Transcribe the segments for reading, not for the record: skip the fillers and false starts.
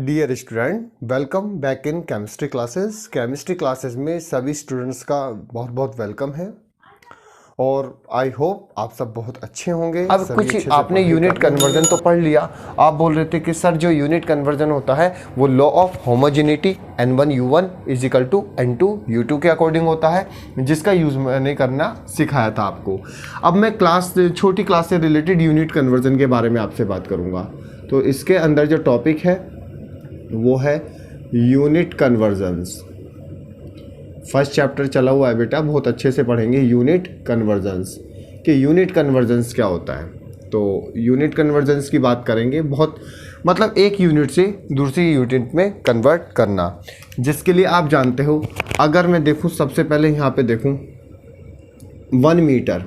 Dear student, welcome back in chemistry classes. Chemistry classes में सभी students का बहुत बहुत वेलकम है और आई होप आप सब बहुत अच्छे होंगे। अब कुछ आपने यूनिट कन्वर्जन तो पढ़ लिया। आप बोल रहे थे कि सर जो यूनिट कन्वर्जन होता है वो law of homogeneity N1U1 is equal to N2U2 के अकॉर्डिंग होता है, जिसका यूज़ मैंने करना सिखाया था आपको। अब मैं छोटी क्लास से रिलेटेड यूनिट कन्वर्जन के बारे में आपसे बात करूँगा। तो इसके अंदर जो टॉपिक है वो है यूनिट कन्वर्जन्स। फर्स्ट चैप्टर चला हुआ है बेटा, बहुत अच्छे से पढ़ेंगे यूनिट कन्वर्जन्स कि यूनिट कन्वर्जन्स क्या होता है। तो यूनिट कन्वर्जन्स की बात करेंगे, बहुत मतलब एक यूनिट से दूसरी यूनिट में कन्वर्ट करना, जिसके लिए आप जानते हो। अगर मैं देखूं, सबसे पहले यहाँ पे देखूं 1 मीटर,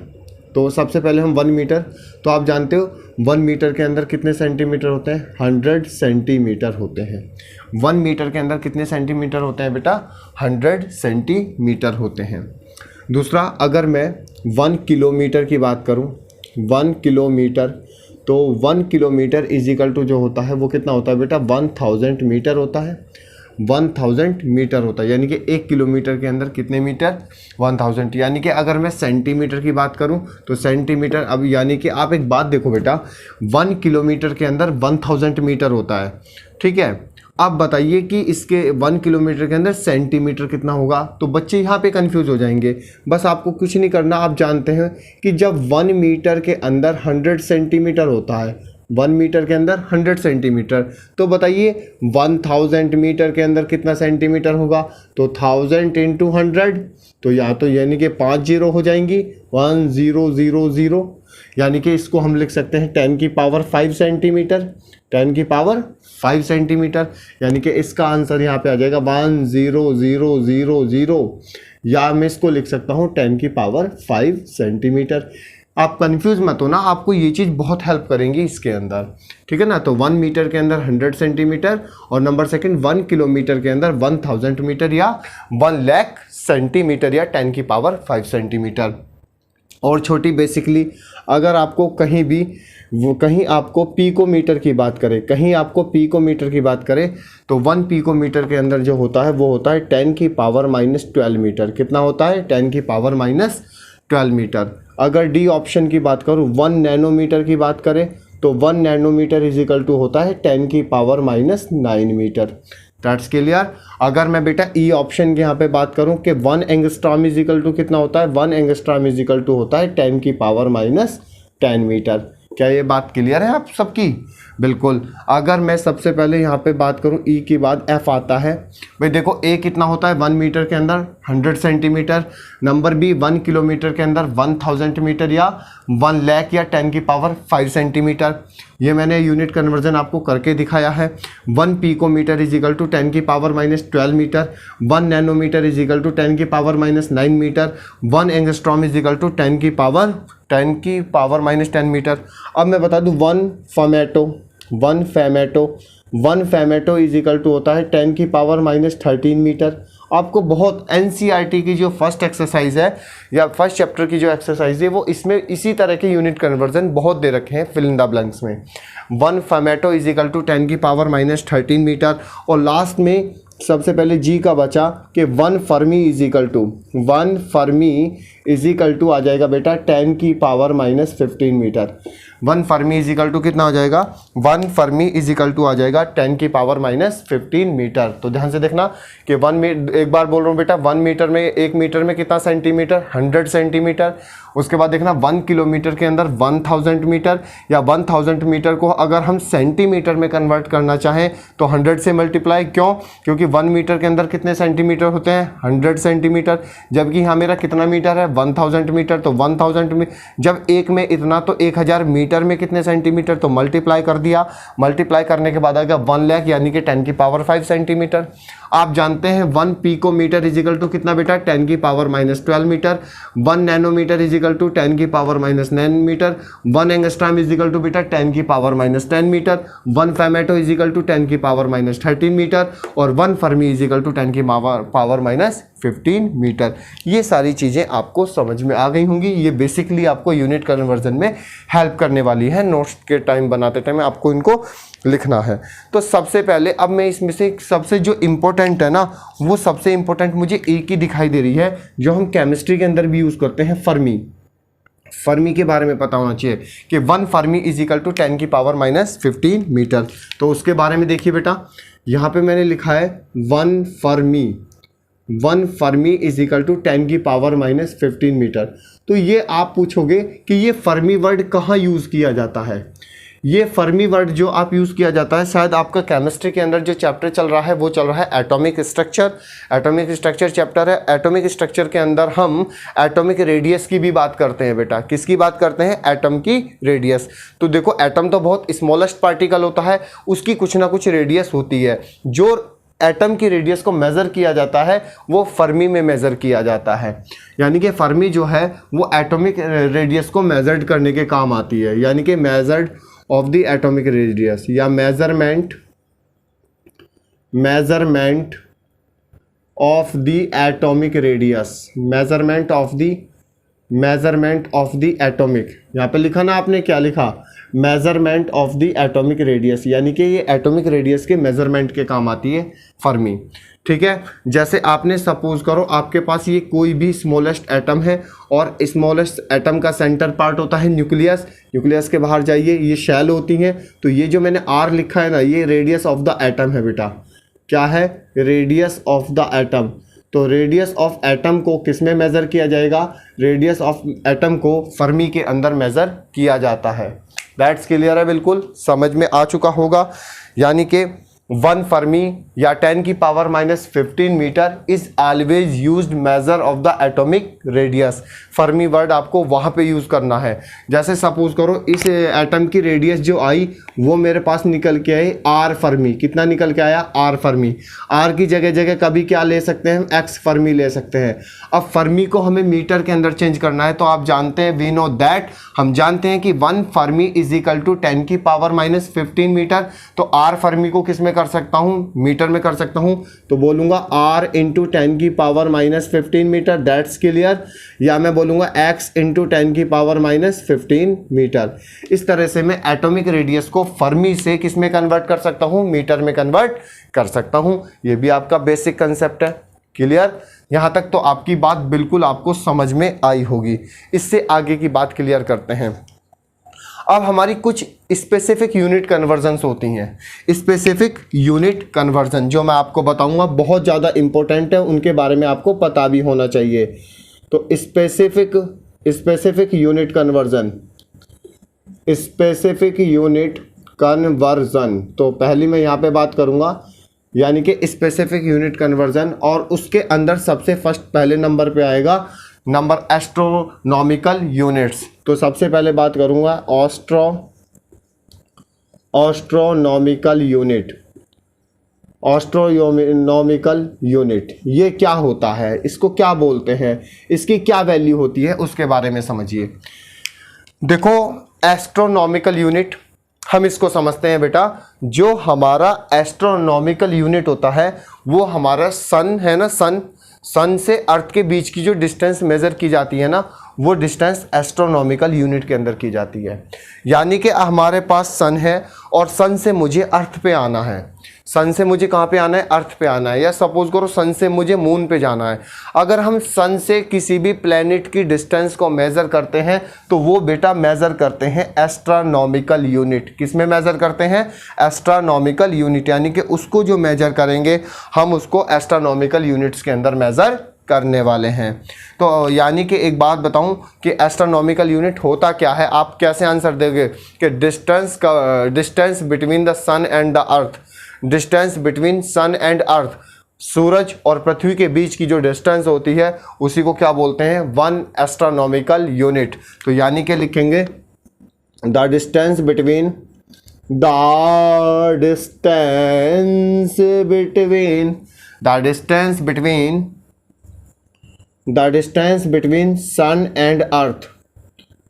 तो सबसे पहले हम 1 मीटर, तो आप जानते हो 1 मीटर के अंदर कितने सेंटीमीटर होते हैं? 100 सेंटीमीटर होते हैं। 1 मीटर के अंदर कितने सेंटीमीटर होते हैं बेटा? 100 सेंटीमीटर होते हैं। दूसरा, अगर मैं 1 किलोमीटर की बात करूं, 1 किलोमीटर, तो 1 किलोमीटर इज इक्वल टू जो होता है वो कितना होता है बेटा? 1000 मीटर होता है। 1000 मीटर होता है, यानी कि 1 किलोमीटर के अंदर कितने मीटर? 1000। यानी कि अगर मैं सेंटीमीटर की बात करूं तो सेंटीमीटर, अब यानी कि आप एक बात देखो बेटा, 1 किलोमीटर के अंदर 1000 मीटर होता है, ठीक है। अब बताइए कि इसके 1 किलोमीटर के अंदर सेंटीमीटर कितना होगा? तो बच्चे यहाँ पे कंफ्यूज हो जाएंगे। बस आपको कुछ नहीं करना, आप जानते हैं कि जब 1 मीटर के अंदर 100 सेंटीमीटर होता है, 1 मीटर के अंदर 100 सेंटीमीटर, तो बताइए 1000 मीटर के अंदर कितना सेंटीमीटर होगा? तो 1000 इंटू 100, तो या तो यानी कि 5 जीरो हो जाएंगी, 1000, यानी कि इसको हम लिख सकते हैं 10 की पावर 5 सेंटीमीटर, 10 की पावर 5 सेंटीमीटर, यानी कि इसका आंसर यहाँ पे आ जाएगा 1000, या मैं इसको लिख सकता हूँ 10 की पावर 5 सेंटीमीटर। आप कंफ्यूज मत हो ना, आपको ये चीज़ बहुत हेल्प करेंगी इसके अंदर, ठीक है ना। तो 1 मीटर के अंदर 100 सेंटीमीटर और नंबर सेकंड 1 किलोमीटर के अंदर 1000 मीटर या 1 लाख सेंटीमीटर या 10 की पावर 5 सेंटीमीटर। और छोटी बेसिकली, अगर आपको कहीं आपको पीकोमीटर की बात करें, तो 1 पीकोमीटर के अंदर जो होता है वो होता है 10 की पावर -12 मीटर। कितना होता है? 10 की पावर -12 मीटर। अगर डी ऑप्शन की बात करूँ, 1 नैनोमीटर की बात करें, तो 1 नैनोमीटर इज इक्वल टू होता है 10 की पावर -9 मीटर। That's clear. अगर मैं बेटा ई ऑप्शन की यहाँ पे बात करूँ कि 1 एंगस्ट्रॉम इज इक्वल टू कितना होता है? 1 एंगस्ट्रॉम इज इक्वल टू होता है 10 की पावर -10 मीटर। क्या ये बात क्लियर है आप सबकी? बिल्कुल। अगर मैं सबसे पहले यहाँ पे बात करूँ, ई के बाद एफ आता है। भाई देखो, ए कितना होता है 1 मीटर के अंदर? 100 सेंटीमीटर। नंबर बी 1 किलोमीटर के अंदर 1000 मीटर या 1 लाख या 10 की पावर 5 सेंटीमीटर। ये मैंने यूनिट कन्वर्जन आपको करके दिखाया है। 1 पीकोमीटर इज इक्वल टू 10 की power -12 metre. 1 nanometre is equal to 10 की power -9 metre. 1 angstrom is equal to 10 की पावर -10 मीटर। अब मैं बता दूं 1 फेमेटो इज इक्वल टू होता है 10 की पावर -13 मीटर। आपको बहुत एनसीईआरटी की जो फर्स्ट एक्सरसाइज है या फर्स्ट चैप्टर की जो एक्सरसाइज है वो इसमें इसी तरह के यूनिट कन्वर्जन बहुत दे रखे हैं फिल इन द ब्लैंक्स में। 1 फेमेटो इज इक्वल टू 10 की पावर -13 मीटर। और लास्ट में सबसे पहले जी का बचा कि 1 फर्मी इज इक्वल टू आ जाएगा बेटा 10 की power -15 metre. 1 fermi is equal to कितना हो जाएगा? 1 फर्मी इज इक्वल टू आ जाएगा 10 की पावर -15 मीटर। तो ध्यान से देखना कि एक बार बोल रहा हूँ बेटा, 1 मीटर में, 1 मीटर में कितना सेंटीमीटर? 100 सेंटीमीटर। उसके बाद देखना 1 किलोमीटर के अंदर 1000 मीटर या 1000 मीटर को अगर हम सेंटीमीटर में कन्वर्ट करना चाहें तो 100 से मल्टीप्लाई। क्यों? क्योंकि 1 मीटर के अंदर कितने सेंटीमीटर होते हैं? 100 सेंटीमीटर। जबकि यहाँ मेरा कितना मीटर है? 1000 मीटर। तो 1000 में जब एक में इतना, तो 1000 मीटर में कितने सेंटीमीटर? तो मल्टीप्लाई कर दिया। मल्टीप्लाई करने के बाद आ गया 1 लाख, यानी कि 10 की पावर 5 सेंटीमीटर। आप जानते हैं 1 पिकोमीटर इजिकल टू कितना बेटा 10 की power -12 metre, 1 nanometre is equal to 10 की power -9 metre, 1 angstrom is equal to बेटा 10 की power -10 metre, 1 femto is equal to 10 की पावर -13 मीटर और 1 फर्मी इजिकल टू 10 की पावर -15 मीटर। ये सारी चीज़ें आपको समझ में आ गई होंगी। ये बेसिकली आपको यूनिट कन्वर्जन में हेल्प करने वाली है। नोट्स के टाइम बनाते टाइम आपको इनको लिखना है। तो सबसे पहले अब मैं इसमें से सबसे जो इम्पोर्टेंट है ना, वो सबसे इम्पोर्टेंट मुझे एक ही दिखाई दे रही है जो हम केमिस्ट्री के अंदर भी यूज़ करते हैं, फर्मी। फर्मी के बारे में पता होना चाहिए कि 1 फर्मी इज इक्वल टू 10 की पावर -15 मीटर। तो उसके बारे में देखिए बेटा, यहाँ पे मैंने लिखा है 1 फर्मी इज इक्वल टू 10 की पावर -15 मीटर। तो ये आप पूछोगे कि ये फर्मी वर्ड कहाँ यूज़ किया जाता है। ये फर्मी वर्ड जो आप यूज़ किया जाता है, शायद आपका केमिस्ट्री के अंदर जो चैप्टर चल रहा है वो चल रहा है atomic structure. Atomic structure chapter है। एटॉमिक स्ट्रक्चर के अंदर हम एटॉमिक रेडियस की भी बात करते हैं बेटा। किसकी बात करते हैं? एटम की रेडियस। तो देखो, एटम तो बहुत स्मॉलेस्ट पार्टिकल होता है, उसकी कुछ ना कुछ रेडियस होती है। जो एटम की रेडियस को मेज़र किया जाता है वो फर्मी में मेज़र किया जाता है। यानी कि फर्मी जो है वो एटॉमिक रेडियस को मेज़र्ड करने के काम आती है। यानी कि measured of the atomic radius या measurement of the atomic radius, measurement of the atomic. यहाँ पे लिखा ना आपने, क्या लिखा? Measurement of the atomic radius. यानी कि ये एटॉमिक रेडियस के मेजरमेंट के काम आती है फर्मी। ठीक है, जैसे आपने सपोज करो आपके पास ये कोई भी स्मॉलेस्ट एटम है और स्मॉलेस्ट एटम का सेंटर पार्ट होता है न्यूक्लियस। न्यूक्लियस के बाहर जाइए, ये शेल होती हैं। तो ये जो मैंने आर लिखा है ना, ये रेडियस ऑफ द एटम है बेटा। क्या है? Radius of the atom. तो रेडियस ऑफ एटम को किस में मेज़र किया जाएगा? रेडियस ऑफ एटम को फर्मी के अंदर मेज़र किया जाता है। दैट्स क्लियर है, बिल्कुल समझ में आ चुका होगा। यानी कि 1 फर्मी या 10 की power -15 metre is always used measure of the atomic radius. Fermi word आपको वहाँ पे यूज़ करना है। जैसे सपोज करो इस एटम की रेडियस जो आई वो मेरे पास निकल के आई आर फर्मी। कितना निकल के आया? Are Fermi. आर की जगह जगह कभी क्या ले सकते हैं हम? एक्स फर्मी ले सकते हैं। अब फर्मी को हमें मीटर के अंदर चेंज करना है। तो आप जानते हैं, वी नो दैट, हम जानते हैं कि 1 फर्मी इज इक्वल टू 10 की पावर -15 मीटर। तो आर फर्मी को किस में कर सकता हूँ? मीटर में कर सकता हूँ। तो बोलूँगा R इंटू 10 की पावर -15 मीटर। That's clear. या मैं बोलूँगा X इंटू 10 की पावर -15 मीटर। इस तरह से मैं एटॉमिक रेडियस को फर्मी से किस में कन्वर्ट कर सकता हूँ? मीटर में कन्वर्ट कर सकता हूँ। ये भी आपका बेसिक कंसेप्ट है। क्लियर? यहाँ तक तो आपकी बात बिल्कुल आपको समझ में आई होगी। इससे आगे की बात क्लियर करते हैं। अब हमारी कुछ स्पेसिफिक यूनिट कन्वर्जन्स होती हैं। स्पेसिफिक यूनिट कन्वर्जन जो मैं आपको बताऊंगा बहुत ज़्यादा इंपॉर्टेंट है, उनके बारे में आपको पता भी होना चाहिए। तो स्पेसिफिक यूनिट कन्वर्जन, तो पहली मैं यहाँ पे बात करूँगा यानी कि स्पेसिफिक यूनिट कन्वर्जन, और उसके अंदर सबसे फर्स्ट पहले नंबर पे आएगा नंबर एस्ट्रोनॉमिकल यूनिट्स। तो सबसे पहले बात करूंगा एस्ट्रोनॉमिकल यूनिट। ये क्या होता है? इसको क्या बोलते हैं? इसकी क्या वैल्यू होती है? उसके बारे में समझिए। देखो, एस्ट्रोनॉमिकल यूनिट हम इसको समझते हैं बेटा, जो हमारा एस्ट्रोनॉमिकल यूनिट होता है वो हमारा सन है ना। सन से अर्थ के बीच की जो डिस्टेंस मेज़र की जाती है ना, वो डिस्टेंस एस्ट्रोनॉमिकल यूनिट के अंदर की जाती है। यानी कि हमारे पास सन है और सन से मुझे अर्थ पे आना है। सन से मुझे कहाँ पे आना है? अर्थ पे आना है। या सपोज करो सन से मुझे मून पे जाना है। अगर हम सन से किसी भी प्लेनेट की डिस्टेंस को मेज़र करते हैं तो वो बेटा मेज़र करते हैं एस्ट्रोनॉमिकल यूनिट। किस में मेज़र करते हैं? Astronomical unit. यानी कि उसको जो मेज़र करेंगे हम उसको एस्ट्रोनॉमिकल यूनिट्स के अंदर मेज़र करने वाले हैं। तो यानी कि एक बात बताऊं कि एस्ट्रोनॉमिकल यूनिट होता क्या है, आप कैसे आंसर देंगे कि distance between the sun and the earth. Distance between sun and earth, सूरज और पृथ्वी के बीच की जो डिस्टेंस होती है उसी को क्या बोलते हैं? 1 एस्ट्रोनॉमिकल यूनिट। तो यानी कि लिखेंगे the distance between the distance between sun and earth,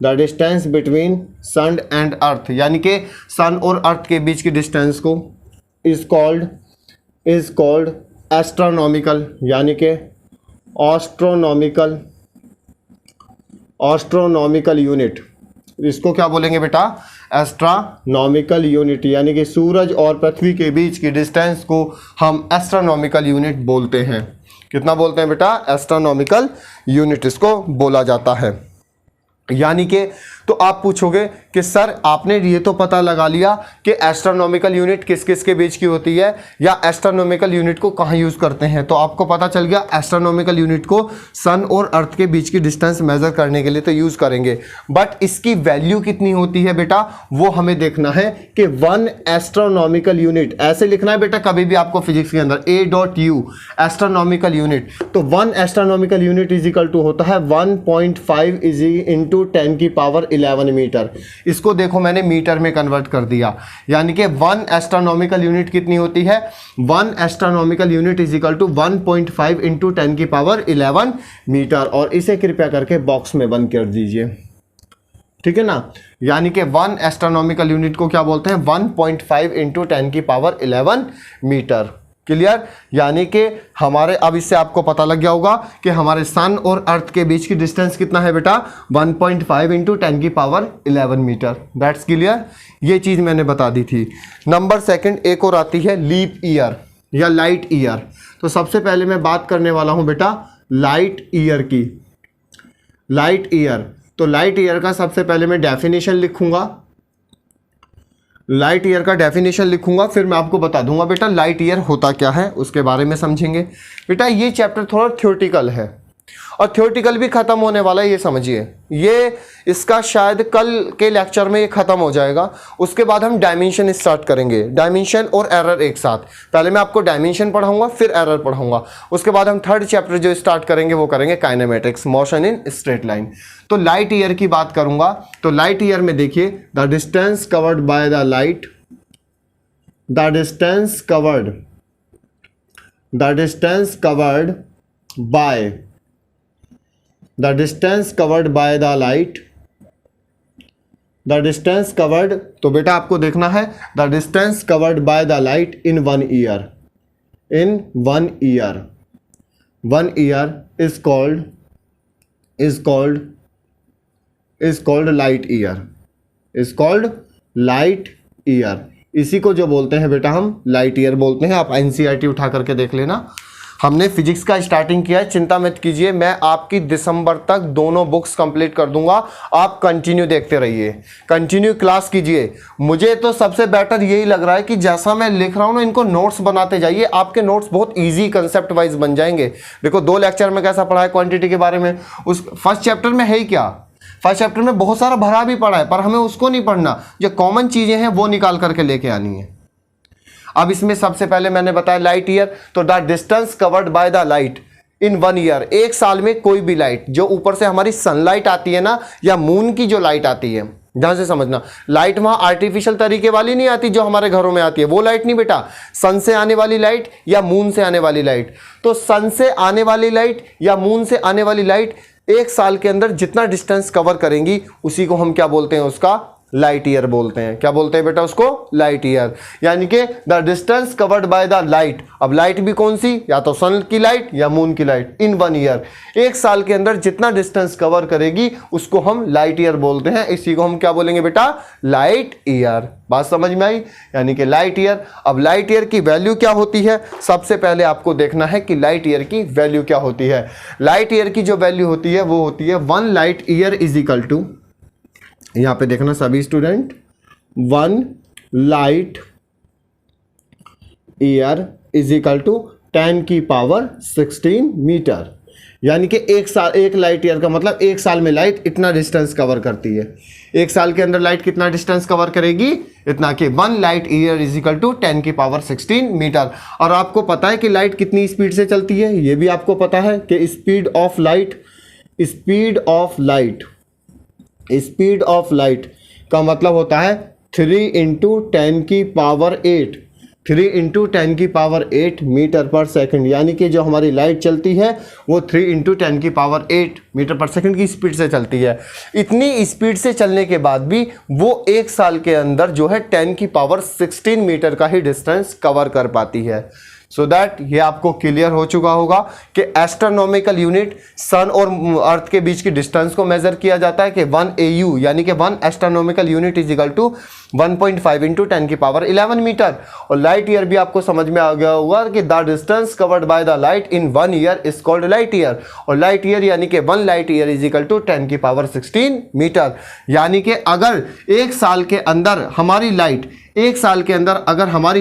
the distance between sun and earth, यानी कि सन और अर्थ के बीच की डिस्टेंस को इज कॉल्ड एस्ट्रोनॉमिकल, यानी कि एस्ट्रोनॉमिकल यूनिट। इसको क्या बोलेंगे बेटा? एस्ट्रोनॉमिकल यूनिट, यानी कि सूरज और पृथ्वी के बीच की डिस्टेंस को हम एस्ट्रोनॉमिकल यूनिट बोलते हैं। कितना बोलते हैं बेटा? एस्ट्रोनॉमिकल यूनिट इसको बोला जाता है। यानी कि तो आप पूछोगे कि सर आपने ये तो पता लगा लिया कि एस्ट्रोनॉमिकल यूनिट किस किस के बीच की होती है, या एस्ट्रोनॉमिकल यूनिट को कहाँ यूज़ करते हैं, तो आपको पता चल गया एस्ट्रोनॉमिकल यूनिट को सन और अर्थ के बीच की डिस्टेंस मेज़र करने के लिए तो यूज़ करेंगे, बट इसकी वैल्यू कितनी होती है बेटा वो हमें देखना है कि 1 एस्ट्रोनॉमिकल यूनिट, ऐसे लिखना है बेटा कभी भी आपको फिजिक्स के अंदर A.U एस्ट्रोनॉमिकल यूनिट, तो 1 astronomical unit is equal to होता है 1.5 इंटू 10 की पावर 11 मीटर। इसको देखो मैंने मीटर में कन्वर्ट कर दिया, यानी कि 1 एस्ट्रोनॉमिकल यूनिट कितनी होती है? 1 astronomical unit is equal to 1.5 into 10 की पावर 11 मीटर। और इसे कृपया करके बॉक्स में बंद कर दीजिए, ठीक है ना। यानी कि 1 एस्ट्रोनॉमिकल यूनिट को क्या बोलते हैं? 1.5 इंटू 10 की पावर 11 मीटर। क्लियर? यानी कि हमारे, अब इससे आपको पता लग गया होगा कि हमारे सन और अर्थ के बीच की डिस्टेंस कितना है बेटा? 1.5 इंटू 10 की पावर 11 मीटर। That's clear? ये चीज़ मैंने बता दी थी। नंबर सेकंड एक और आती है लीप ईयर या लाइट ईयर। तो सबसे पहले मैं बात करने वाला हूं बेटा लाइट ईयर की। लाइट ईयर, तो लाइट ईयर का सबसे पहले मैं डेफिनेशन लिखूंगा, लाइट ईयर का डेफिनेशन लिखूंगा, फिर मैं आपको बता दूंगा बेटा लाइट ईयर होता क्या है, उसके बारे में समझेंगे। बेटा ये चैप्टर थोड़ा थ्योरेटिकल है और थ्योरेटिकल भी खत्म होने वाला है, ये समझिए। ये इसका शायद कल के लेक्चर में ये खत्म हो जाएगा, उसके बाद हम डायमेंशन स्टार्ट करेंगे, डायमेंशन और एरर एक साथ। पहले मैं आपको डायमेंशन पढ़ाऊंगा, फिर एरर पढ़ाऊंगा, उसके बाद हम थर्ड चैप्टर जो स्टार्ट करेंगे वो करेंगे kinematics, motion in straight line. तो लाइट ईयर की बात करूंगा, तो लाइट ईयर में देखिए the distance covered by the light, the distance covered bye the distance covered by the light, the distance covered, तो बेटा आपको देखना है the distance covered by the light in 1 year, in 1 year, 1 year is called light year, is called light year। इसी को जो बोलते हैं बेटा हम लाइट ईयर बोलते हैं। आप एनसीईआरटी उठा करके देख लेना, हमने फिजिक्स का स्टार्टिंग किया है, चिंता मत कीजिए, मैं आपकी दिसंबर तक दोनों बुक्स कंप्लीट कर दूंगा। आप कंटिन्यू देखते रहिए, कंटिन्यू क्लास कीजिए। मुझे तो सबसे बेटर यही लग रहा है कि जैसा मैं लिख रहा हूं ना, इनको नोट्स बनाते जाइए, आपके नोट्स बहुत इजी कंसेप्ट वाइज बन जाएंगे। देखो 2 लेक्चर में कैसा पढ़ा है क्वांटिटी के बारे में, उस फर्स्ट चैप्टर में है ही क्या, फर्स्ट चैप्टर में बहुत सारा भरा भी पड़ा है, पर हमें उसको नहीं पढ़ना, जो कॉमन चीजें हैं वो निकाल करके लेके आनी है। अब इसमें सबसे पहले मैंने बताया लाइट ईयर, तो the distance covered by the light in 1 year, एक साल में कोई भी लाइट जो ऊपर से हमारी सनलाइट आती है ना, या मून की जो लाइट आती है, ध्यान से समझना, लाइट वहां आर्टिफिशियल तरीके वाली नहीं आती जो हमारे घरों में आती है, वो लाइट नहीं बेटा, सन से आने वाली लाइट या मून से आने वाली लाइट। तो सन से आने वाली लाइट या मून से आने वाली लाइट एक साल के अंदर जितना डिस्टेंस कवर करेंगी उसी को हम क्या बोलते हैं? उसका लाइट ईयर बोलते हैं। क्या बोलते हैं बेटा? उसको लाइट ईयर। यानी कि the distance covered by the light, अब लाइट भी कौन सी, या तो सन की लाइट या मून की लाइट, इन 1 ईयर, एक साल के अंदर जितना डिस्टेंस कवर करेगी उसको हम लाइट ईयर बोलते हैं। इसी को हम क्या बोलेंगे बेटा? Light year. बात समझ में आई? यानी कि लाइट ईयर। अब लाइट ईयर की वैल्यू क्या होती है, सबसे पहले आपको देखना है कि लाइट ईयर की वैल्यू क्या होती है। लाइट ईयर की जो वैल्यू होती है वो होती है 1 light year is equal to, यहां पे देखना सभी student, 1 light year is equal to 10 की पावर 16 मीटर। यानी कि एक साल, एक लाइट ईयर का मतलब एक साल में लाइट इतना डिस्टेंस कवर करती है। एक साल के अंदर लाइट कितना डिस्टेंस कवर करेगी? इतना कि 1 light year is equal to 10 की पावर 16 मीटर। और आपको पता है कि लाइट कितनी स्पीड से चलती है, ये भी आपको पता है कि स्पीड ऑफ लाइट का मतलब होता है 3 इंटू 10 की पावर 8, 3 इंटू 10 की पावर 8 मीटर पर सेकंड, यानी कि जो हमारी लाइट चलती है वो 3 इंटू 10 की पावर 8 मीटर पर सेकंड की स्पीड से चलती है। इतनी स्पीड से चलने के बाद भी वो 1 साल के अंदर जो है 10 की पावर 16 मीटर का ही डिस्टेंस कवर कर पाती है। सो दैट ये आपको क्लियर हो चुका होगा कि एस्ट्रोनॉमिकल यूनिट सन और अर्थ के बीच की डिस्टेंस को मेजर किया जाता है कि 1 AU यानी कि 1 astronomical unit is equal to 1.5 into 10 की पावर 11 मीटर। और लाइट ईयर भी आपको समझ में आ गया होगा कि the distance covered by the light in 1 year is called light year. और लाइट ईयर यानी कि 1 light year is equal to 10 की पावर 16 मीटर। यानी कि अगर 1 साल के अंदर हमारी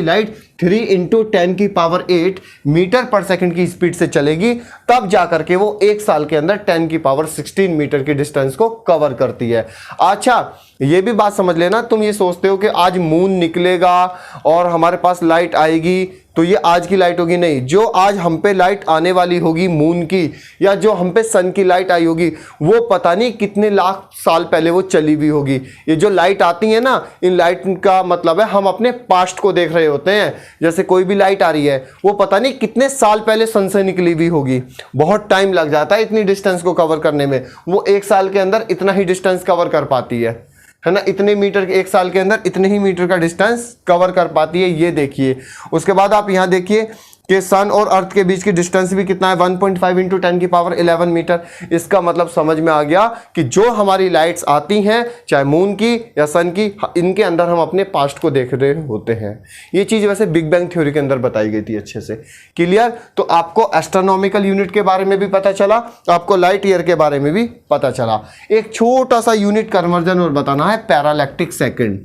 लाइट 3 इंटू 10 की पावर 8 मीटर पर सेकंड की स्पीड से चलेगी, तब जाकर के वो 1 साल के अंदर 10 की पावर 16 मीटर की डिस्टेंस को कवर करती है। अच्छा, ये भी बात समझ लेना, तुम ये सोचते हो कि आज मून निकलेगा और हमारे पास लाइट आएगी तो ये आज की लाइट होगी, नहीं। जो आज हम पे लाइट आने वाली होगी मून की या जो हम पे सन की लाइट आई होगी वो पता नहीं कितने लाख साल पहले वो चली हुई होगी। ये जो लाइट आती है ना, इन लाइट का मतलब है हम अपने पास्ट को देख रहे होते हैं। जैसे कोई भी लाइट आ रही है वो पता नहीं कितने साल पहले सन से निकली हुई होगी, बहुत टाइम लग जाता है इतनी डिस्टेंस को कवर करने में। वो 1 साल के अंदर इतना ही डिस्टेंस कवर कर पाती है ना, इतने मीटर 1 साल के अंदर इतने ही मीटर का डिस्टेंस कवर कर पाती है। ये देखिए, उसके बाद आप यहाँ देखिए कि सन और अर्थ के बीच की डिस्टेंस भी कितना है, 1.5 इंटू 10 की पावर 11 मीटर। इसका मतलब समझ में आ गया कि जो हमारी लाइट्स आती हैं चाहे मून की या सन की, इनके अंदर हम अपने पास्ट को देख रहे होते हैं। ये चीज़ वैसे बिग बैंग थ्योरी के अंदर बताई गई थी अच्छे से। क्लियर? तो आपको एस्ट्रोनॉमिकल यूनिट के बारे में भी पता चला, आपको लाइट ईयर के बारे में भी पता चला। एक छोटा सा यूनिट कन्वर्जन और बताना है, पैरालैक्टिक सेकेंड।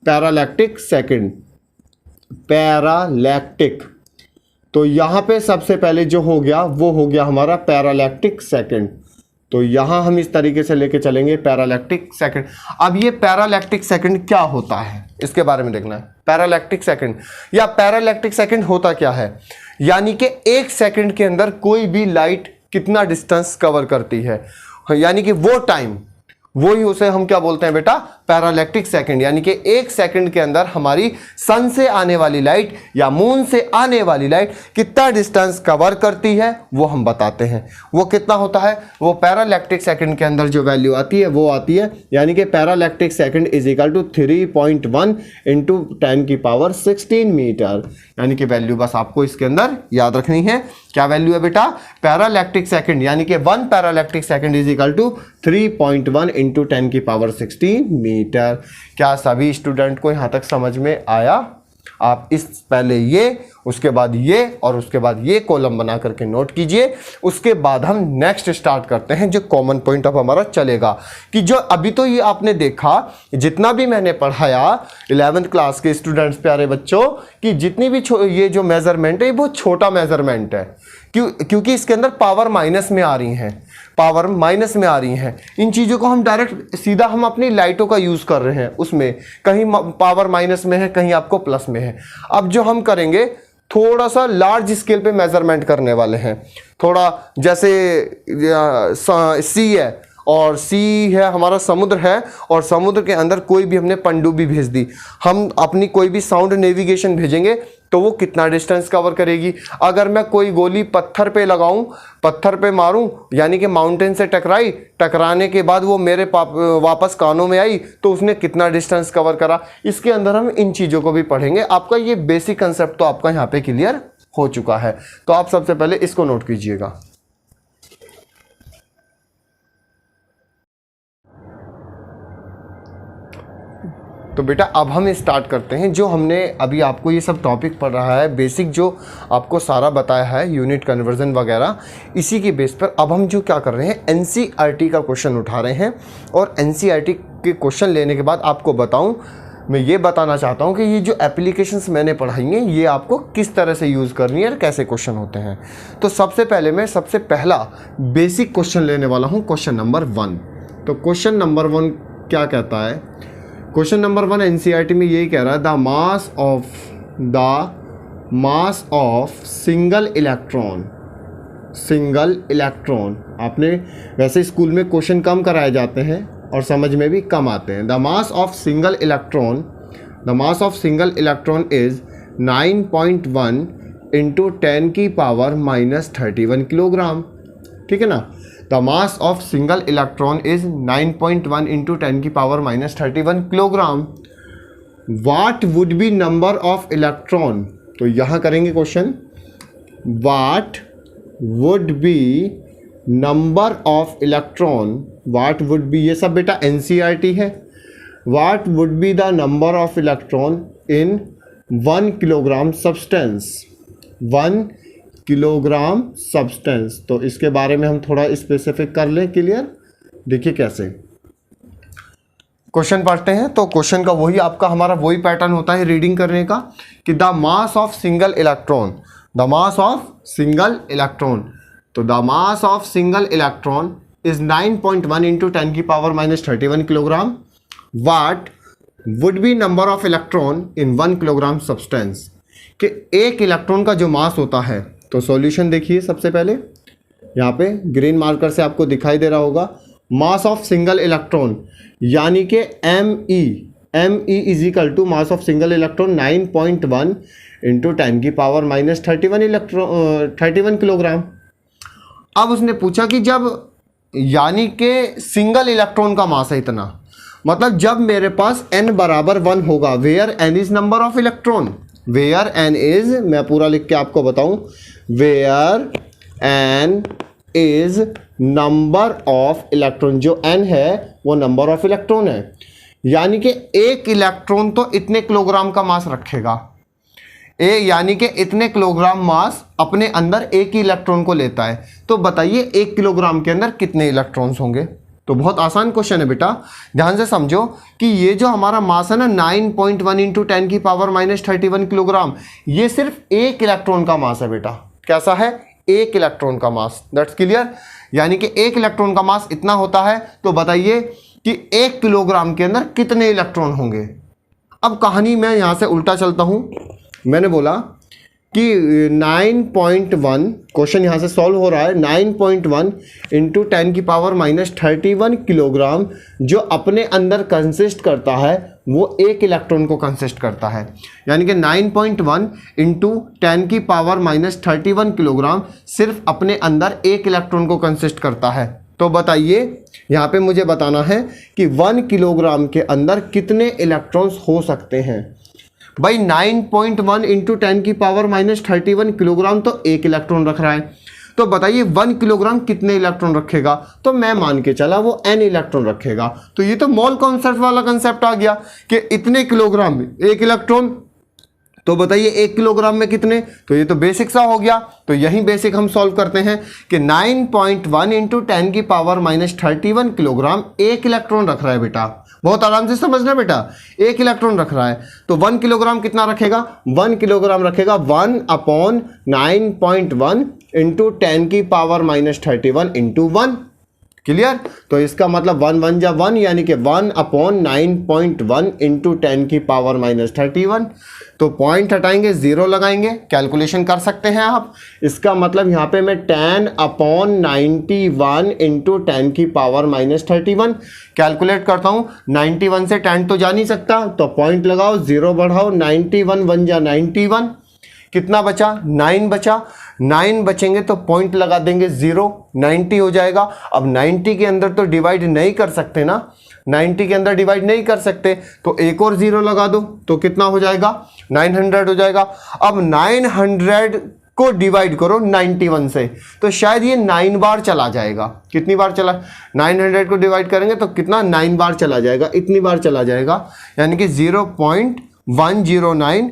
पैरालैक्टिक सेकेंड, पैरालैक्टिक। तो यहाँ पे सबसे पहले जो हो गया वो हो गया हमारा पैरालैक्टिक सेकंड। तो यहाँ हम इस तरीके से लेके चलेंगे पैरालैक्टिक सेकंड। अब ये पैरालैक्टिक सेकंड क्या होता है इसके बारे में देखना है। पैरालैक्टिक सेकंड या पैरालैक्टिक सेकंड होता क्या है, यानी कि 1 सेकंड के अंदर कोई भी लाइट कितना डिस्टेंस कवर करती है, यानी कि वो टाइम, वही उसे हम क्या बोलते हैं बेटा, पैरालैक्टिक सेकंड। यानी कि 1 सेकंड के अंदर हमारी सन से आने वाली लाइट या मून से आने वाली लाइट कितना डिस्टेंस कवर करती है वो हम बताते हैं। वो कितना होता है, वो पैरालैक्टिक सेकंड के अंदर जो वैल्यू आती है वो आती है, यानी कि parallactic second is equal to 3.1 into 10 की पावर 16 मीटर। यानी कि वैल्यू बस आपको इसके अंदर याद रखनी है। क्या वैल्यू है बेटा, पैरालैक्टिक सेकंड, यानी कि 1 parallactic second is equal to 3.1 into 10 की पावर 16 मीटर। क्या सभी स्टूडेंट को यहां तक समझ में आया? आप इस पहले ये, उसके बाद ये और उसके बाद ये कॉलम बना करके नोट कीजिए। उसके बाद हम नेक्स्ट स्टार्ट करते हैं, जो कॉमन पॉइंट अब हमारा चलेगा कि जो अभी तो ये आपने देखा, जितना भी मैंने पढ़ाया 11th क्लास के स्टूडेंट्स प्यारे बच्चों, कि जितनी भी ये जो मेजरमेंट है वो छोटा मेजरमेंट है, क्योंकि इसके अंदर पावर माइनस में आ रही हैं, पावर माइनस में आ रही हैं। इन चीज़ों को हम डायरेक्ट सीधा हम अपनी लाइटों का यूज़ कर रहे हैं, उसमें कहीं पावर माइनस में है, कहीं आपको प्लस में है। अब जो हम करेंगे थोड़ा सा लार्ज स्केल पे मेजरमेंट करने वाले हैं। थोड़ा जैसे सी है और सी है हमारा समुद्र है, और समुद्र के अंदर कोई भी हमने पनडुब्बी भेज दी, हम अपनी कोई भी साउंड नेविगेशन भेजेंगे तो वो कितना डिस्टेंस कवर करेगी। अगर मैं कोई गोली पत्थर पे लगाऊं, पत्थर पे मारूं, यानी कि माउंटेन से टकराई, टकराने के बाद वो मेरे वापस कानों में आई तो उसने कितना डिस्टेंस कवर करा। इसके अंदर हम इन चीज़ों को भी पढ़ेंगे। आपका ये बेसिक कंसेप्ट तो आपका यहाँ पे क्लियर हो चुका है। तो आप सबसे पहले इसको नोट कीजिएगा। तो बेटा अब हम स्टार्ट करते हैं। जो हमने अभी आपको ये सब टॉपिक पढ़ रहा है, बेसिक जो आपको सारा बताया है, यूनिट कन्वर्जन वगैरह, इसी के बेस पर अब हम जो क्या कर रहे हैं, एनसीईआरटी का क्वेश्चन उठा रहे हैं। और एनसीईआरटी के क्वेश्चन लेने के बाद आपको बताऊं, मैं ये बताना चाहता हूं कि ये जो एप्लीकेशंस मैंने पढ़ाई हैं ये आपको किस तरह से यूज़ करनी है और कैसे क्वेश्चन होते हैं। तो सबसे पहले मैं सबसे पहला बेसिक क्वेश्चन लेने वाला हूँ, क्वेश्चन नंबर 1। तो क्वेश्चन नंबर 1 क्या कहता है, क्वेश्चन नंबर 1 एनसीईआरटी में यही कह रहा है, the mass of single electron. आपने वैसे स्कूल में क्वेश्चन कम कराए जाते हैं और समझ में भी कम आते हैं। The mass of single electron is 9.1 into 10 की पावर माइनस 31 किलोग्राम, ठीक है ना। The mass of single electron is 9.1 into 10 की power minus 31 kilogram. What would be number of electron, तो यहां करेंगे question, watt would be number of electron, watt would B, ये सब बेटा एनसीईआरटी है। वाट would be the number of electron in 1 kilogram substance, 1 kilogram substance. तो इसके बारे में हम थोड़ा स्पेसिफिक कर लें, क्लियर। देखिए कैसे क्वेश्चन पढ़ते हैं। तो क्वेश्चन का वही आपका हमारा वही पैटर्न होता है रीडिंग करने का, कि the mass of single electron, the mass of single electron, तो the mass of single electron is 9.1 into 10 की power minus 31 kilogram. What would be number of electron in 1 kilogram substance, कि एक electron का जो मास होता है। तो सॉल्यूशन देखिए, सबसे पहले यहाँ पे ग्रीन मार्कर से आपको दिखाई दे रहा होगा, मास ऑफ सिंगल इलेक्ट्रॉन यानी कि M E is equal to mass of single electron 9.1 into 10 की पावर माइनस 31 किलोग्राम। अब उसने पूछा कि जब यानी कि सिंगल इलेक्ट्रॉन का मास है इतना, मतलब जब मेरे पास n बराबर 1 होगा, where n is number of electron, where n is, मैं पूरा लिख के आपको बताऊं, where n is number of electron, जो n है वो नंबर ऑफ इलेक्ट्रॉन है, यानी कि एक इलेक्ट्रॉन तो इतने किलोग्राम का मास रखेगा, यानी कि इतने किलोग्राम मास अपने अंदर एक ही इलेक्ट्रॉन को लेता है। तो बताइए 1 किलोग्राम के अंदर कितने इलेक्ट्रॉन्स होंगे। तो बहुत आसान क्वेश्चन है बेटा, ध्यान से समझो कि ये जो हमारा मास है ना 9.1 इंटू 10 की पावर माइनस 31 किलोग्राम, ये सिर्फ एक इलेक्ट्रॉन का मास है बेटा। कैसा है? एक इलेक्ट्रॉन का मास, दैट्स क्लियर। यानी कि एक इलेक्ट्रॉन का मास इतना होता है, तो बताइए कि 1 किलोग्राम के अंदर कितने इलेक्ट्रॉन होंगे। अब कहानी मैं यहाँ से उल्टा चलता हूँ, मैंने बोला कि 9.1, क्वेश्चन यहाँ से सॉल्व हो रहा है, 9.1 इंटू 10 की पावर माइनस 31 किलोग्राम जो अपने अंदर कंसिस्ट करता है वो एक इलेक्ट्रॉन को कंसिस्ट करता है। यानी कि 9.1 इंटू 10 की पावर माइनस 31 किलोग्राम सिर्फ अपने अंदर एक इलेक्ट्रॉन को कंसिस्ट करता है। तो बताइए यहाँ पे मुझे बताना है कि 1 किलोग्राम के अंदर कितने इलेक्ट्रॉन्स हो सकते हैं। भाई 9.1 इंटू 10 की पावर माइनस 31 किलोग्राम तो एक इलेक्ट्रॉन रख रहा है, तो बताइए 1 किलोग्राम कितने इलेक्ट्रॉन रखेगा। तो मैं मान के चला वो n इलेक्ट्रॉन रखेगा। तो ये तो मोल कॉन्सेप्ट वाला कंसेप्ट आ गया कि इतने किलोग्राम में एक इलेक्ट्रॉन। तो बताइए 1 किलोग्राम में कितने, तो ये तो बेसिक सा हो गया। तो यही बेसिक हम सॉल्व करते हैं कि 9.1 इंटू 10 की पावर माइनस 31 किलोग्राम एक इलेक्ट्रॉन रख रहा है बेटा। बहुत आराम से समझना बेटा, एक इलेक्ट्रॉन रख रहा है। तो 1 किलोग्राम कितना रखेगा? 1 किलोग्राम रखेगा 1/9.1 इंटू 10 की पावर माइनस 31 इंटू 1। क्लियर? तो इसका मतलब 1 1 जा 1, यानी कि 1/9.1 इंटू 10 की पावर माइनस 31। तो पॉइंट हटाएंगे, 0 लगाएंगे, कैलकुलेशन कर सकते हैं आप। इसका मतलब यहाँ पे मैं 10/91 इंटू 10 की पावर माइनस 31 कैलकुलेट करता हूँ। 91 से 10 तो जा नहीं सकता, तो पॉइंट लगाओ, 0 बढ़ाओ, 91 1 जा 91, कितना बचा? 9 बचा। 9 बचेंगे तो पॉइंट लगा देंगे 0, 90 हो जाएगा। अब 90 के अंदर तो डिवाइड नहीं कर सकते ना, 90 के अंदर डिवाइड नहीं कर सकते, तो एक और 0 लगा दो, तो कितना हो जाएगा? 900 हो जाएगा। अब 900 को डिवाइड करो 91 से, तो शायद ये 9 बार चला जाएगा। कितनी बार चला? 900 को डिवाइड करेंगे तो कितना? 9 बार चला जाएगा, इतनी बार चला जाएगा, यानी कि 0.109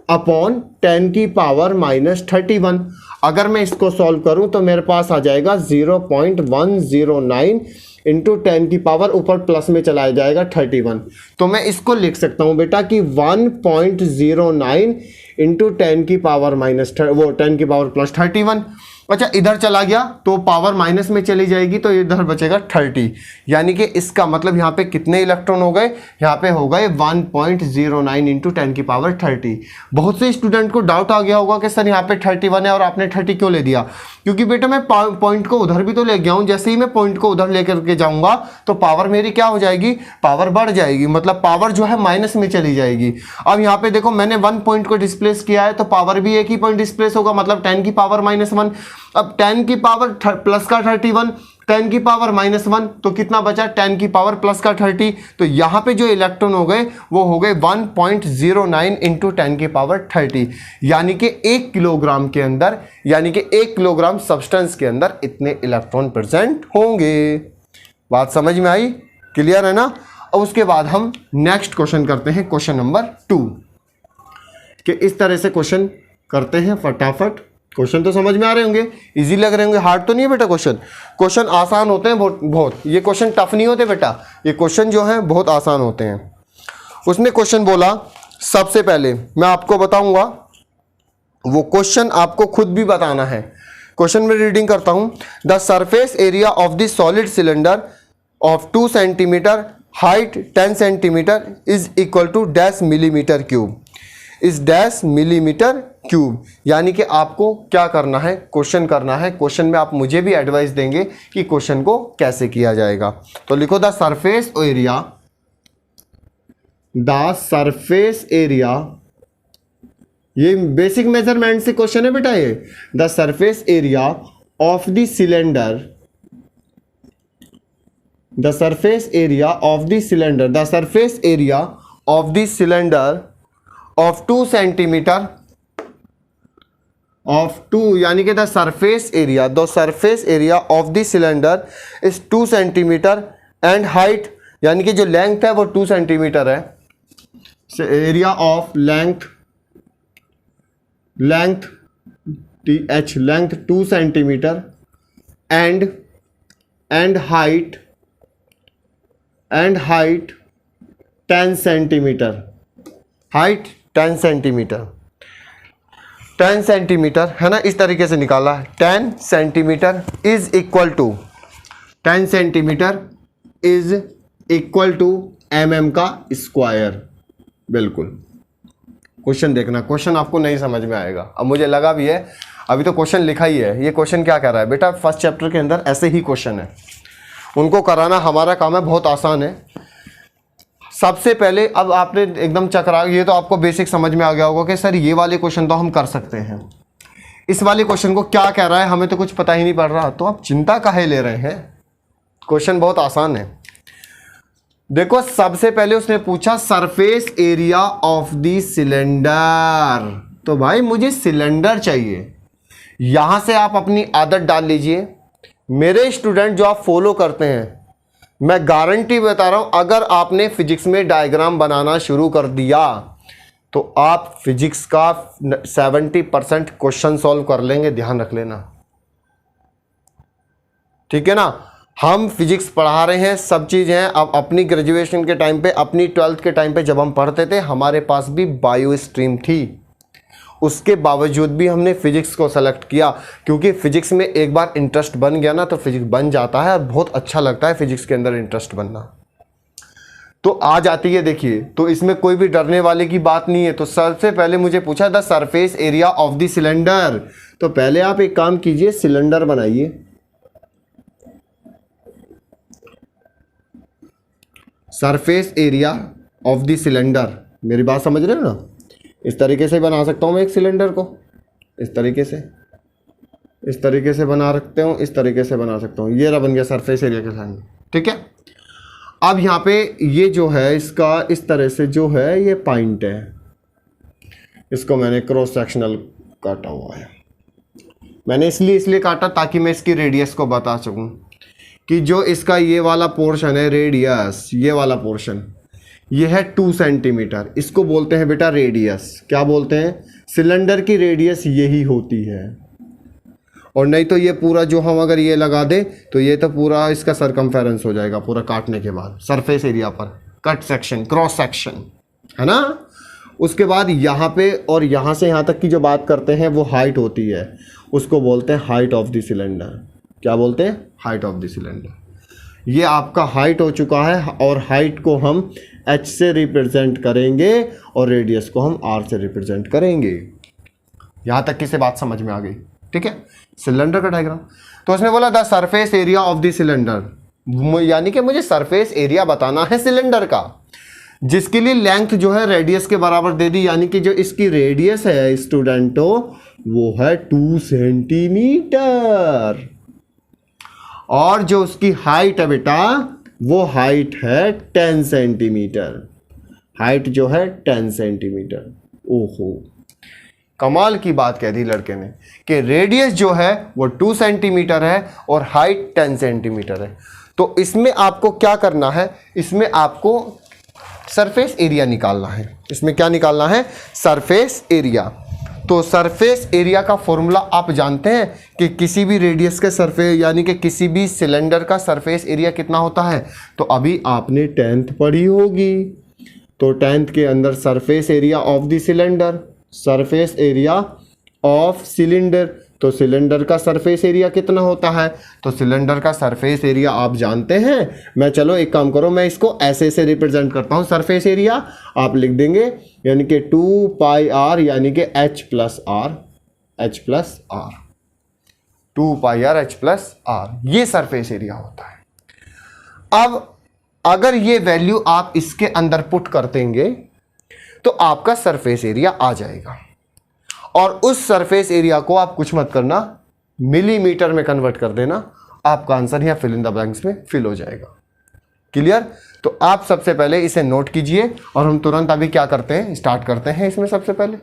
अपॉन 10 की पावर माइनस 31। अगर मैं इसको सॉल्व करूं तो मेरे पास आ जाएगा 0.109 इंटू 10 की पावर, ऊपर प्लस में चलाया जाएगा 31। तो मैं इसको लिख सकता हूं बेटा कि 1.09 इंटू 10 की पावर माइनस 10 की पावर प्लस 31। अच्छा इधर चला गया तो पावर माइनस में चली जाएगी तो इधर बचेगा 30, यानी कि इसका मतलब यहाँ पे कितने इलेक्ट्रॉन हो गए, यहाँ पे हो गए 1.09 इंटू 10 की पावर 30। बहुत से स्टूडेंट को डाउट आ गया होगा कि सर यहाँ पे 31 है और आपने 30 क्यों ले दिया, क्योंकि बेटा मैं पॉइंट को उधर भी तो ले गया हूँ, जैसे ही मैं पॉइंट को उधर लेकर के जाऊंगा तो पावर मेरी क्या हो जाएगी, पावर बढ़ जाएगी, मतलब पावर जो है माइनस में चली जाएगी। अब यहाँ पे देखो मैंने 1 पॉइंट को डिस्प्लेस किया है तो पावर भी एक ही पॉइंट डिस्प्लेस होगा, मतलब 10 की पावर -1। अब 10 की पावर प्लस का 31, 10 की पावर -1 तो कितना बचा, 10 की पावर प्लस का 30। तो यहाँ पे जो इलेक्ट्रॉन हो गए वो हो गए 1.09 इंटू 10 की पावर 30, यानी कि 1 किलोग्राम के अंदर, यानी कि 1 किलोग्राम सब्सटेंस के अंदर इतने इलेक्ट्रॉन प्रेजेंट होंगे। बात समझ में आई, क्लियर है ना। अब उसके बाद हम नेक्स्ट क्वेश्चन करते हैं, क्वेश्चन नंबर 2, कि इस तरह से क्वेश्चन करते हैं फटाफट। क्वेश्चन तो समझ में आ रहे होंगे, इजी लग रहे होंगे, हार्ड तो नहीं है बेटा क्वेश्चन। क्वेश्चन आसान होते हैं बहुत, ये क्वेश्चन टफ नहीं होते बेटा, ये क्वेश्चन जो है बहुत आसान होते हैं। उसने क्वेश्चन बोला, सबसे पहले मैं आपको बताऊंगा, वो क्वेश्चन आपको खुद भी बताना है। क्वेश्चन में रीडिंग करता हूं, the surface area of the solid cylinder of 2 centimetre, height 10 centimetre is equal to dash millimetre cube, इस डैश मिलीमीटर क्यूब। यानी कि आपको क्या करना है, क्वेश्चन करना है। क्वेश्चन में आप मुझे भी एडवाइस देंगे कि क्वेश्चन को कैसे किया जाएगा। तो लिखो the surface area, the surface area, ये बेसिक मेजरमेंट से क्वेश्चन है बेटा ये। The surface area of the cylinder, the surface area of the cylinder, the surface area of the cylinder of 2 centimetre, of 2, यानी कि the surface area of the cylinder is 2 centimetre and height, यानी कि जो length है वो 2 centimetre है। Area of length TH length 2 centimetre and height 10 centimetre, height 10 centimetre, 10 centimetre है ना, इस तरीके से निकाला है। 10 centimetre is equal to, 10 centimetre is equal to mm का स्क्वायर। बिल्कुल, क्वेश्चन देखना, क्वेश्चन आपको नहीं समझ में आएगा। अब मुझे लगा भी है, अभी तो क्वेश्चन लिखा ही है। ये क्वेश्चन क्या कह रहा है बेटा, फर्स्ट चैप्टर के अंदर ऐसे ही क्वेश्चन है, उनको कराना हमारा काम है, बहुत आसान है। सबसे पहले अब आपने एकदम चकरा, ये तो आपको बेसिक समझ में आ गया होगा कि सर ये वाले क्वेश्चन तो हम कर सकते हैं, इस वाले क्वेश्चन को क्या कह रहा है हमें तो कुछ पता ही नहीं पड़ रहा, तो आप चिंता काहे ले रहे हैं, क्वेश्चन बहुत आसान है। देखो सबसे पहले उसने पूछा surface area of the cylinder, तो भाई मुझे सिलेंडर चाहिए। यहां से आप अपनी आदत डाल लीजिए, मेरे स्टूडेंट जो आप फॉलो करते हैं, मैं गारंटी बता रहा हूं, अगर आपने फिजिक्स में डायग्राम बनाना शुरू कर दिया तो आप फिजिक्स का 70% क्वेश्चन सॉल्व कर लेंगे, ध्यान रख लेना, ठीक है ना। हम फिजिक्स पढ़ा रहे हैं, सब चीज़ हैं। अब अपनी ग्रेजुएशन के टाइम पे, अपनी 12th के टाइम पे जब हम पढ़ते थे, हमारे पास भी बायो स्ट्रीम थी, उसके बावजूद भी हमने फिजिक्स को सेलेक्ट किया, क्योंकि फिजिक्स में एक बार इंटरेस्ट बन गया ना तो फिजिक्स बन जाता है और बहुत अच्छा लगता है फिजिक्स के अंदर इंटरेस्ट बनना। तो आ जाती है, देखिए, तो इसमें कोई भी डरने वाले की बात नहीं है। तो सबसे पहले मुझे पूछा the surface area of the cylinder, तो पहले आप एक काम कीजिए, सिलेंडर बनाइए। Surface area of the cylinder, मेरी बात समझ रहे हो ना, इस तरीके से बना सकता हूँ मैं एक सिलेंडर को, इस तरीके से बना सकते हूँ, इस तरीके से बना सकता हूँ। ये रहा बन गया सरफेस एरिया के सामने, ठीक है। अब यहाँ पे ये जो है इसका इस तरह से जो है ये पॉइंट है, इसको मैंने क्रॉस सेक्शनल काटा हुआ है। मैंने इसलिए काटा ताकि मैं इसकी रेडियस को बता सकूँ कि जो इसका ये वाला पोर्शन है रेडियस, ये वाला पोर्शन ये है 2 सेंटीमीटर, इसको बोलते हैं बेटा रेडियस। क्या बोलते हैं? सिलेंडर की रेडियस यही होती है। और नहीं तो ये पूरा जो हम अगर ये लगा दें तो ये तो पूरा इसका सरकमफेरेंस हो जाएगा पूरा काटने के बाद, सरफेस एरिया पर कट सेक्शन, क्रॉस सेक्शन, है ना। उसके बाद यहाँ पे और यहाँ से यहाँ तक की जो बात करते हैं वो हाइट होती है, उसको बोलते हैं हाइट ऑफ द सिलेंडर। क्या बोलते हैं? Height of the cylinder. ये आपका हाइट हो चुका है और हाइट को हम h से रिप्रेजेंट करेंगे और रेडियस को हम r से रिप्रेजेंट करेंगे। यहाँ तक किसे बात समझ में आ गई? ठीक है, सिलेंडर का डायग्राम। तो उसने बोला the surface area of the cylinder, यानी कि मुझे सरफेस एरिया बताना है सिलेंडर का, जिसके लिए लेंथ जो है रेडियस के बराबर दे दी, यानी कि जो इसकी रेडियस है स्टूडेंटों वो है 2 सेंटीमीटर और जो उसकी हाइट है बेटा वो हाइट है 10 सेंटीमीटर। हाइट जो है 10 सेंटीमीटर। ओहो, कमाल की बात कह दी लड़के ने कि रेडियस जो है वो 2 सेंटीमीटर है और हाइट 10 सेंटीमीटर है। तो इसमें आपको क्या करना है? इसमें आपको सरफेस एरिया निकालना है। इसमें क्या निकालना है? Surface area. तो सरफेस एरिया का फॉर्मूला आप जानते हैं कि किसी भी रेडियस के सरफेस यानी कि किसी भी सिलेंडर का सरफेस एरिया कितना होता है? तो अभी आपने 10th पढ़ी होगी, तो 10th के अंदर surface area of the cylinder, surface area of cylinder, तो सिलेंडर का सरफेस एरिया कितना होता है? तो सिलेंडर का सरफेस एरिया आप जानते हैं। मैं चलो एक काम करो, मैं इसको ऐसे से रिप्रेजेंट करता हूं। सरफेस एरिया आप लिख देंगे यानी कि 2 पाई आर यानी कि h plus R, 2 pi R h plus R, ये सरफेस एरिया होता है। अब अगर ये वैल्यू आप इसके अंदर पुट कर देंगे तो आपका सरफेस एरिया आ जाएगा और उस सरफेस एरिया को आप कुछ मत करना, मिलीमीटर में कन्वर्ट कर देना, आपका आंसर यहाँ फिल इन द ब्लैंक्स में फिल हो जाएगा। क्लियर? तो आप सबसे पहले इसे नोट कीजिए और हम तुरंत अभी क्या करते हैं, स्टार्ट करते हैं इसमें। सबसे पहले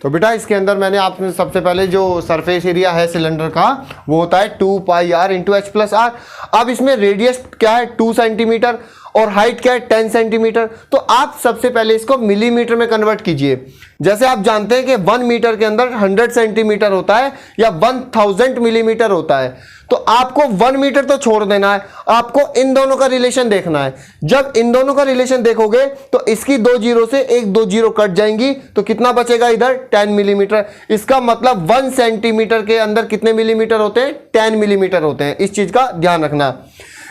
तो बेटा इसके अंदर मैंने आपने सबसे पहले जो सरफेस एरिया है सिलेंडर का वो होता है 2 pi r into h plus r. अब इसमें रेडियस क्या है? 2 सेंटीमीटर और हाइट क्या है? 10 सेंटीमीटर। तो आप सबसे पहले इसको मिलीमीटर में कन्वर्ट कीजिए। जैसे आप जानते हैं कि 1 मीटर के अंदर 100 सेंटीमीटर होता है या 1000 मिलीमीटर होता है, तो आपको 1 मीटर तो छोड़ देना है, आपको इन दोनों का रिलेशन देखना है। जब इन दोनों का रिलेशन देखोगे तो इसकी 2 जीरो से 1 जीरो कट जाएंगी, तो कितना बचेगा इधर? 10 मिलीमीटर। इसका मतलब 1 सेंटीमीटर के अंदर कितने मिलीमीटर होते हैं? 10 मिलीमीटर होते हैं। इस चीज का ध्यान रखना,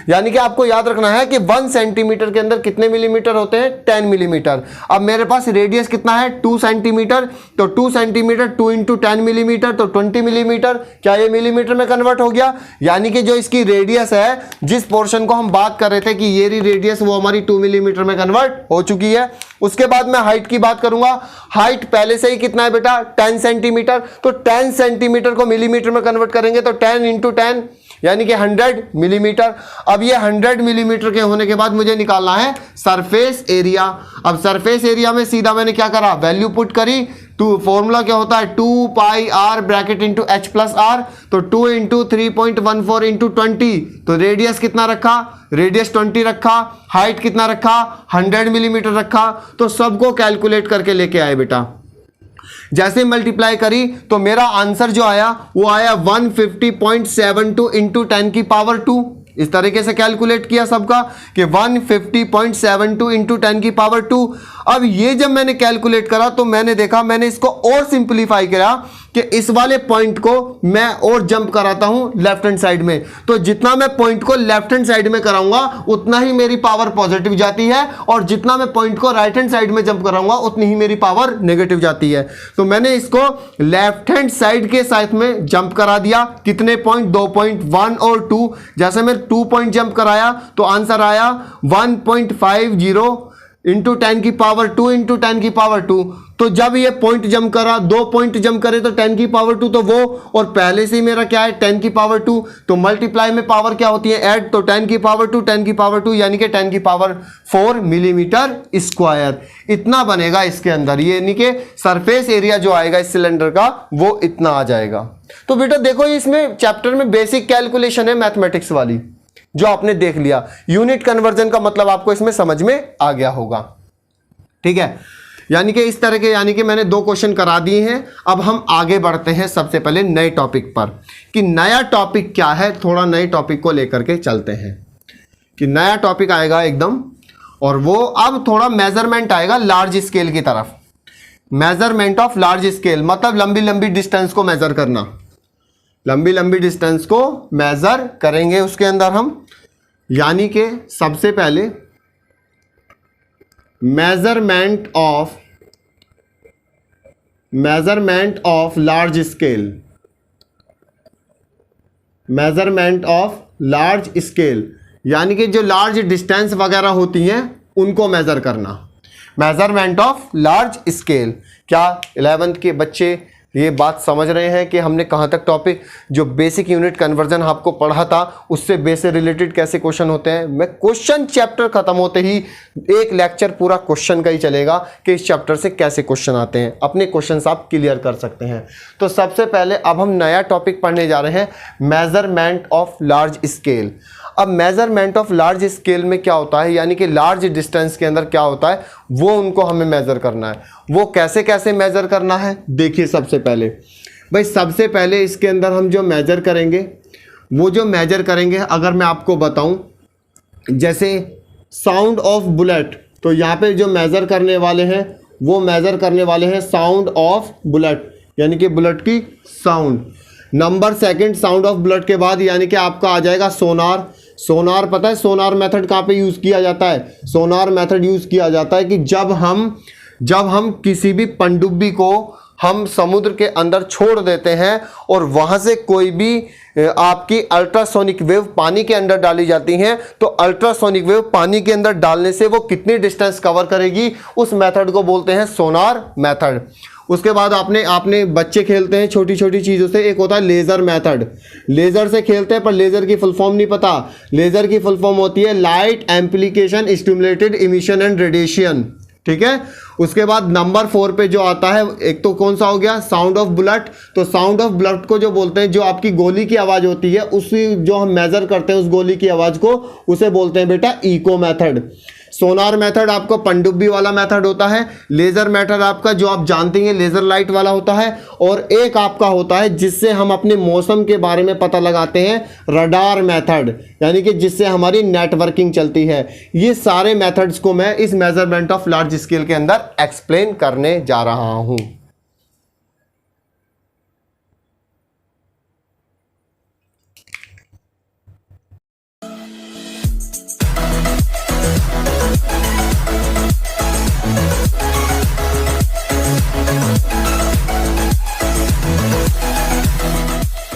यानी कि आपको याद रखना है कि 1 सेंटीमीटर के अंदर कितने मिलीमीटर होते हैं? 10 मिलीमीटर। अब मेरे पास रेडियस कितना है? 2 सेंटीमीटर, तो 2 सेंटीमीटर 2 इंटू 10 मिलीमीटर तो 20 मिलीमीटर। क्या ये मिलीमीटर में कन्वर्ट हो गया? यानी कि जो इसकी रेडियस है, जिस पोर्शन को हम बात कर रहे थे कि ये रेडियस, वो हमारी 2 मिलीमीटर में कन्वर्ट हो चुकी है। उसके बाद मैं हाइट की बात करूंगा। हाइट पहले से ही कितना है बेटा? 10 सेंटीमीटर। तो 10 सेंटीमीटर को मिलीमीटर में कन्वर्ट करेंगे तो 10 इंटू 10 यानी कि 100 मिलीमीटर। अब ये 100 मिलीमीटर के होने के बाद मुझे निकालना है सरफेस एरिया। अब सरफेस एरिया में सीधा मैंने क्या करा? वैल्यू पुट करी। फॉर्मूला क्या होता है? 2 pi r bracket into h plus r, तो 2 इंटू 3.14 इंटू 20, तो रेडियस कितना रखा? रेडियस 20 रखा। हाइट कितना रखा? 100 मिलीमीटर रखा। तो सबको कैलकुलेट करके लेके आए बेटा। जैसे मल्टीप्लाई करी तो मेरा आंसर जो आया वो आया 150.72 इंटू 10 की पावर 2। इस तरीके से कैलकुलेट किया सबका कि 150.72 इंटू 10 की पावर 2। अब ये जब मैंने कैलकुलेट करा तो मैंने देखा, मैंने इसको और सिंप्लीफाई किया कि इस वाले पॉइंट को मैं और जंप कराता हूं लेफ्ट हैंड साइड में। तो जितना मैं पॉइंट को लेफ्ट हैंड साइड में कराऊंगा उतना ही मेरी पावर पॉजिटिव जाती है, और जितना मैं पॉइंट को राइट हैंड साइड में जंप कराऊंगा उतनी ही मेरी पावर नेगेटिव जाती है। तो मैंने इसको लेफ्ट हैंड साइड के साथ में जंप करा दिया। कितने पॉइंट? 2 पॉइंट, 1 और 2। जैसे मैं 2 पॉइंट जंप कराया तो आंसर आया 1.50 इंटू 10 की पावर 2 इंटू 10 की पावर 2। तो जब ये पॉइंट जंप करा, 2 पॉइंट जंप करे तो 10 की पावर 2 तो वो, और पहले से ही मेरा क्या है? 10 की पावर 2। तो मल्टीप्लाई में पावर क्या होती है? ऐड। तो 10 की पावर 2 10 की पावर 2 यानी कि 10 की पावर 4 मिलीमीटर स्क्वायर। इतना बनेगा इसके अंदर, ये यानी कि सरफेस एरिया जो आएगा इस सिलेंडर का वो इतना आ जाएगा। तो बेटा देखो इसमें चैप्टर में बेसिक कैलकुलेशन है मैथमेटिक्स वाली, जो आपने देख लिया। यूनिट कन्वर्जन का मतलब आपको इसमें समझ में आ गया होगा। ठीक है, यानी कि इस तरह के, यानी कि मैंने 2 क्वेश्चन करा दिए हैं। अब हम आगे बढ़ते हैं सबसे पहले नए टॉपिक पर, कि नया टॉपिक क्या है। थोड़ा नए टॉपिक को लेकर के चलते हैं कि नया टॉपिक आएगा एकदम, और वो अब थोड़ा मेजरमेंट आएगा लार्ज स्केल की तरफ। मेजरमेंट ऑफ लार्ज स्केल मतलब लंबी लंबी डिस्टेंस को मेजर करना, लंबी लंबी डिस्टेंस को मेजर करेंगे उसके अंदर हम। यानी कि सबसे पहले measurement of large scale, measurement of large scale यानी कि जो लार्ज डिस्टेंस वगैरह होती हैं उनको मेजर करना। Measurement of large scale. क्या 11th के बच्चे ये बात समझ रहे हैं कि हमने कहाँ तक टॉपिक जो बेसिक यूनिट कन्वर्जन आपको पढ़ा था उससे बेस से रिलेटेड कैसे क्वेश्चन होते हैं। मैं क्वेश्चन चैप्टर खत्म होते ही एक लेक्चर पूरा क्वेश्चन का ही चलेगा कि इस चैप्टर से कैसे क्वेश्चन आते हैं, अपने क्वेश्चंस आप क्लियर कर सकते हैं। तो सबसे पहले अब हम नया टॉपिक पढ़ने जा रहे हैं, मेजरमेंट ऑफ लार्ज स्केल। अब मेजरमेंट ऑफ लार्ज स्केल में क्या होता है, यानी कि लार्ज डिस्टेंस के अंदर क्या होता है वो उनको हमें मेजर करना है। वो कैसे कैसे मेजर करना है देखिए। सबसे पहले भाई, सबसे पहले इसके अंदर हम जो मेजर करेंगे, वो जो मेजर करेंगे अगर मैं आपको बताऊं, जैसे साउंड ऑफ बुलेट, तो यहाँ पे जो मेजर करने वाले हैं वो मेजर करने वाले हैं साउंड ऑफ बुलेट, यानी कि बुलेट की sound. Number second sound of bullet के बाद यानी कि आपका आ जाएगा सोनार। सोनार पता है सोनार मेथड कहाँ पे यूज़ किया जाता है? सोनार मेथड यूज़ किया जाता है कि जब हम किसी भी पनडुब्बी को हम समुद्र के अंदर छोड़ देते हैं और वहाँ से कोई भी आपकी अल्ट्रासोनिक वेव पानी के अंदर डाली जाती हैं, तो अल्ट्रासोनिक वेव पानी के अंदर डालने से वो कितनी डिस्टेंस कवर करेगी, उस मेथड को बोलते हैं सोनार मेथड। उसके बाद आपने बच्चे खेलते हैं छोटी छोटी चीज़ों से, एक होता है लेज़र मेथड। लेज़र से खेलते हैं पर लेज़र की फुल फॉर्म नहीं पता। लेज़र की फुल फॉर्म होती है light एम्प्लीकेशन stimulated emission and radiation, ठीक है। उसके बाद नंबर 4 पे जो आता है, एक तो कौन सा हो गया, साउंड ऑफ बुलेट। तो साउंड ऑफ बुलेट को जो बोलते हैं, जो आपकी गोली की आवाज़ होती है उसी जो हम मेज़र करते हैं उस गोली की आवाज़ को, उसे बोलते हैं बेटा इको मेथड। सोनार मेथड आपको पनडुब्बी वाला मेथड होता है। लेज़र मेथड आपका जो आप जानते हैं लेज़र लाइट वाला होता है। और एक आपका होता है जिससे हम अपने मौसम के बारे में पता लगाते हैं, रडार मेथड, यानी कि जिससे हमारी नेटवर्किंग चलती है। ये सारे मेथड्स को मैं इस मेजरमेंट ऑफ लार्ज स्केल के अंदर एक्सप्लेन करने जा रहा हूँ।